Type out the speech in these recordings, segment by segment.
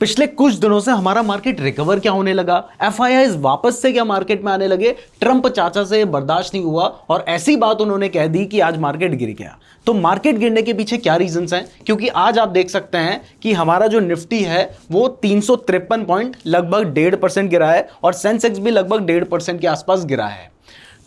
पिछले कुछ दिनों से हमारा मार्केट रिकवर क्या होने लगा, एफआईआईज वापस से क्या मार्केट में आने लगे, ट्रंप चाचा से बर्दाश्त नहीं हुआ और ऐसी बात उन्होंने कह दी कि आज मार्केट गिर गया। तो मार्केट गिरने के पीछे क्या रीजंस हैं? क्योंकि आज आप देख सकते हैं कि हमारा जो निफ्टी है वो 353 पॉइंट लगभग 1.5% गिरा है और सेंसेक्स भी लगभग 1.5% के आसपास गिरा है।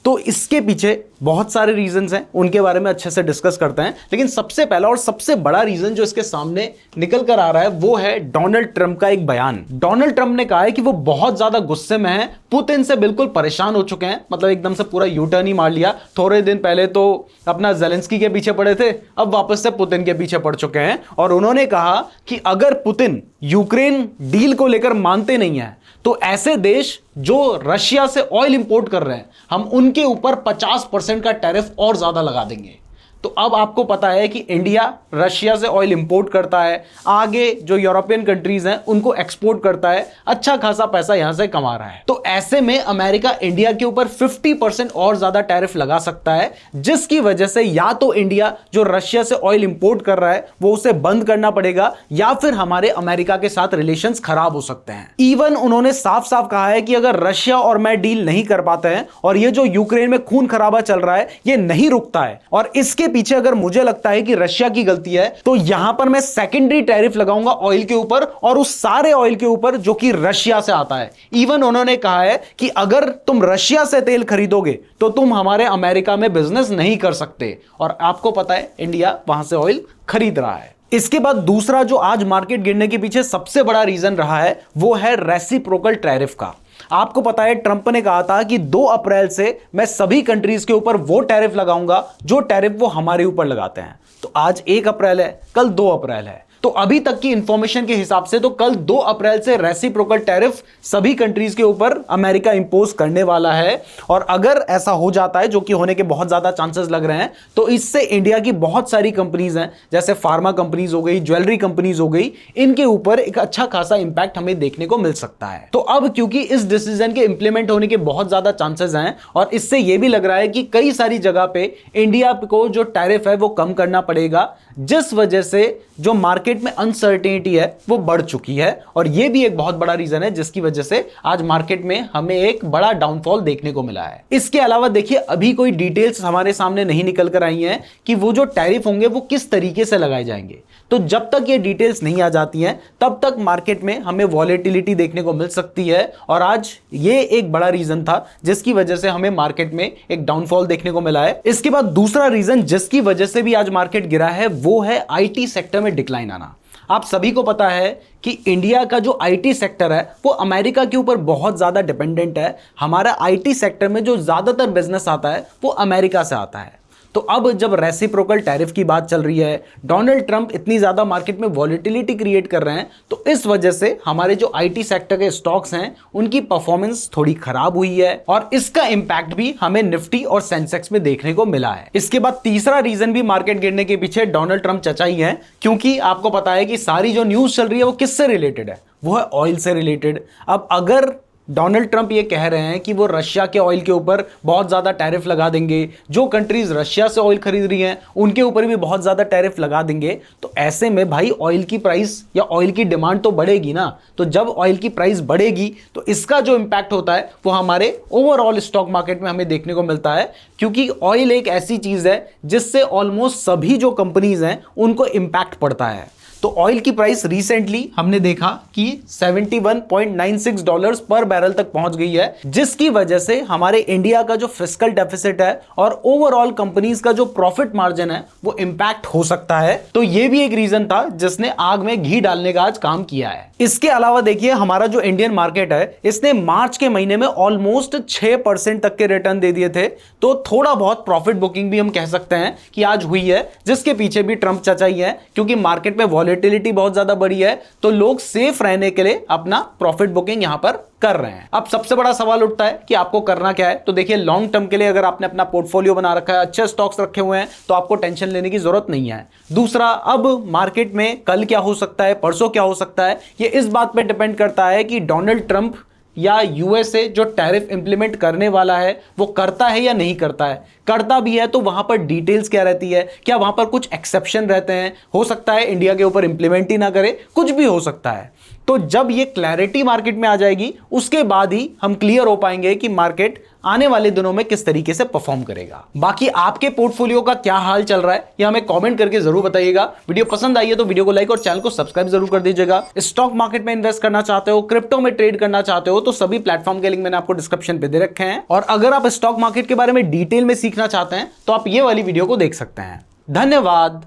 तो इसके पीछे बहुत सारे रीजंस हैं, उनके बारे में अच्छे से डिस्कस करते हैं। लेकिन सबसे पहला और सबसे बड़ा रीजन जो इसके सामने निकल कर आ रहा है वो है डोनाल्ड ट्रंप का एक बयान। डोनाल्ड ट्रंप ने कहा है कि वो बहुत ज्यादा गुस्से में हैं, पुतिन से बिल्कुल परेशान हो चुके हैं, मतलब एकदम से पूरा यू टर्न ही मार लिया। थोड़े दिन पहले तो अपना जेलेंस्की के पीछे पड़े थे, अब वापस से पुतिन के पीछे पड़ चुके हैं। और उन्होंने कहा कि अगर पुतिन यूक्रेन डील को लेकर मानते नहीं है तो ऐसे देश जो रशिया से ऑयल इंपोर्ट कर रहे हैं हम उनके ऊपर 50% का टैरिफ और ज्यादा लगा देंगे। तो अब आपको पता है कि इंडिया रशिया से ऑयल इंपोर्ट करता है, आगे जो यूरोपियन कंट्रीज हैं उनको एक्सपोर्ट करता है, अच्छा खासा पैसा यहां से कमा रहा है। तो ऐसे में अमेरिका इंडिया के ऊपर 50% और ज्यादा टैरिफ लगा सकता है, जिसकी वजह से या तो इंडिया जो रशिया से ऑयल इंपोर्ट कर रहा है वो उसे बंद करना पड़ेगा या फिर हमारे अमेरिका के साथ रिलेशंस खराब हो सकते हैं। इवन उन्होंने साफ साफ कहा है कि अगर रशिया और मैं डील नहीं कर पाते हैं और ये जो यूक्रेन में खून खराबा चल रहा है ये नहीं रुकता है और इसके पीछे अगर मुझे लगता है कि रशिया की गलती है तो यहां पर मैं सेकेंडरी टैरिफ लगाऊंगा ऑयल के ऊपर और उस सारे ऑयल के ऊपर जो कि रशिया से आता है। इवन उन्होंने कहा है कि अगर तुम रशिया से तेल खरीदोगे तो तुम हमारे अमेरिका में बिजनेस नहीं कर सकते और आपको पता है इंडिया वहां से ऑयल खरीद रहा है। इसके बाद दूसरा जो आज मार्केट गिरने के पीछे सबसे बड़ा रीजन रहा है वो है रेसिप्रोकल टैरिफ का। आपको पता है ट्रंप ने कहा था कि 2 अप्रैल से मैं सभी कंट्रीज के ऊपर वो टैरिफ लगाऊंगा जो टैरिफ वो हमारे ऊपर लगाते हैं। तो आज 1 अप्रैल है, कल 2 अप्रैल है। तो अभी तक की इंफॉर्मेशन के हिसाब से तो कल 2 अप्रैल से रेसिप्रोकल टैरिफ सभी कंट्रीज के ऊपर अमेरिका इंपोज करने वाला है। और अगर ऐसा हो जाता है, जो कि होने के बहुत ज्यादा चांसेस लग रहे हैं, तो इससे इंडिया की बहुत सारी कंपनीज हैं जैसे फार्मा कंपनीज हो गई, ज्वेलरी कंपनीज हो गई, इनके ऊपर एक अच्छा खासा इंपैक्ट हमें देखने को मिल सकता है। तो अब क्योंकि इस डिसीजन के इंप्लीमेंट होने के बहुत ज्यादा चांसेस हैं और इससे यह भी लग रहा है कि कई सारी जगह पे इंडिया को जो टैरिफ है वो कम करना पड़ेगा, जिस वजह से जो मार्केट में अनसर्टेनिटी है वो बढ़ चुकी है। और यह भी एक बहुत बड़ा रीजन है जिसकी वजह से आज मार्केट में हमें एक बड़ा डाउनफॉल देखने को मिला है। इसके अलावा देखिए अभी कोई डिटेल्स हमारे सामने नहीं निकल कर आई हैं कि वो जो टैरिफ होंगे वो किस तरीके से लगाए जाएंगे। तो जब तक ये डिटेल्स नहीं आ जाती हैं तब तक मार्केट में हमें वॉलेटिलिटी देखने को मिल सकती है और आज ये एक बड़ा रीजन था जिसकी वजह से हमें मार्केट में एक डाउनफॉल देखने को मिला है। इसके बाद दूसरा रीजन जिसकी वजह से भी आज मार्केट गिरा है वो है आईटी सेक्टर में डिक्लाइन आना। आप सभी को पता है कि इंडिया का जो आईटी सेक्टर है वो अमेरिका के ऊपर बहुत ज्यादा डिपेंडेंट है। हमारा आईटी सेक्टर में जो ज्यादातर बिजनेस आता है वो अमेरिका से आता है। तो अब जब रेसिप्रोकल टैरिफ की बात चल रही है, डोनाल्ड ट्रंप इतनी ज्यादा मार्केट में वॉलेटिलिटी क्रिएट कर रहे हैं, तो इस वजह से हमारे जो आईटी सेक्टर के स्टॉक्स हैं उनकी परफॉर्मेंस थोड़ी खराब हुई है और इसका इंपैक्ट भी हमें निफ्टी और सेंसेक्स में देखने को मिला है। इसके बाद तीसरा रीजन भी मार्केट गिरने के पीछे डोनाल्ड ट्रंप चचा ही है, क्योंकि आपको पता है कि सारी जो न्यूज चल रही है वो किससे रिलेटेड है, वो है ऑयल से रिलेटेड। अब अगर डोनाल्ड ट्रंप ये कह रहे हैं कि वो रशिया के ऑयल के ऊपर बहुत ज़्यादा टैरिफ लगा देंगे, जो कंट्रीज रशिया से ऑयल खरीद रही हैं उनके ऊपर भी बहुत ज़्यादा टैरिफ लगा देंगे, तो ऐसे में भाई ऑयल की प्राइस या ऑयल की डिमांड तो बढ़ेगी ना। तो जब ऑयल की प्राइस बढ़ेगी तो इसका जो इंपैक्ट होता है वो हमारे ओवरऑल स्टॉक मार्केट में हमें देखने को मिलता है, क्योंकि ऑयल एक ऐसी चीज़ है जिससे ऑलमोस्ट सभी जो कंपनीज हैं उनको इंपैक्ट पड़ता है। तो ऑयल की प्राइस रिसेंटली हमने देखा कि $71.96 पर बैरल तक पहुंच गई है, जिसकी वजह से हमारे इंडिया का जो फिस्कल डेफिसिट है और ओवरऑल कंपनीज का जो प्रॉफिट मार्जिन है वो इंपैक्ट हो सकता है। तो ये भी एक रीजन था जिसने आग में घी डालने का आज काम किया है। इसके अलावा देखिए हमारा जो इंडियन मार्केट है इसने मार्च के महीने में ऑलमोस्ट 6% तक के रिटर्न दे दिए थे, तो थोड़ा बहुत प्रॉफिट बुकिंग भी हम कह सकते हैं कि आज हुई है, जिसके पीछे भी ट्रंप चचा ही है, क्योंकि मार्केट में वॉलेटिलिटी बहुत ज्यादा बढ़ी है तो लोग सेफ रहने के लिए अपना प्रॉफिट बुकिंग यहां पर कर रहे हैं। अब सबसे बड़ा सवाल उठता है कि आपको करना क्या है। तो देखिए लॉन्ग टर्म के लिए अगर आपने अपना पोर्टफोलियो बना रखा है, अच्छे स्टॉक्स रखे हुए हैं, तो आपको टेंशन लेने की जरूरत नहीं है। दूसरा, अब मार्केट में कल क्या हो सकता है, परसों क्या हो सकता है, ये इस बात पे डिपेंड करता है कि डोनाल्ड ट्रंप या यूएसए जो टैरिफ इंप्लीमेंट करने वाला है वो करता है या नहीं करता है। करता भी है तो वहां पर डिटेल्स क्या रहती है, क्या वहां पर कुछ एक्सेप्शन रहते हैं, हो सकता है इंडिया के ऊपर इंप्लीमेंट ही ना करे, कुछ भी हो सकता है। तो जब ये क्लैरिटी मार्केट में आ जाएगी उसके बाद ही हम क्लियर हो पाएंगे कि मार्केट आने वाले दिनों में किस तरीके से परफॉर्म करेगा। बाकी आपके पोर्टफोलियो का क्या हाल चल रहा है ये हमें कमेंट करके जरूर बताइएगा। वीडियो पसंद आई है तो वीडियो को लाइक और चैनल को सब्सक्राइब जरूर कर दीजिएगा। स्टॉक मार्केट में इन्वेस्ट करना चाहते हो, क्रिप्टो में ट्रेड करना चाहते हो तो सभी प्लेटफॉर्म के लिंक मैंने आपको डिस्क्रिप्शन पे दे रखे हैं। और अगर आप स्टॉक मार्केट के बारे में डिटेल में सीखना चाहते हैं तो आप ये वाली वीडियो को देख सकते हैं। धन्यवाद।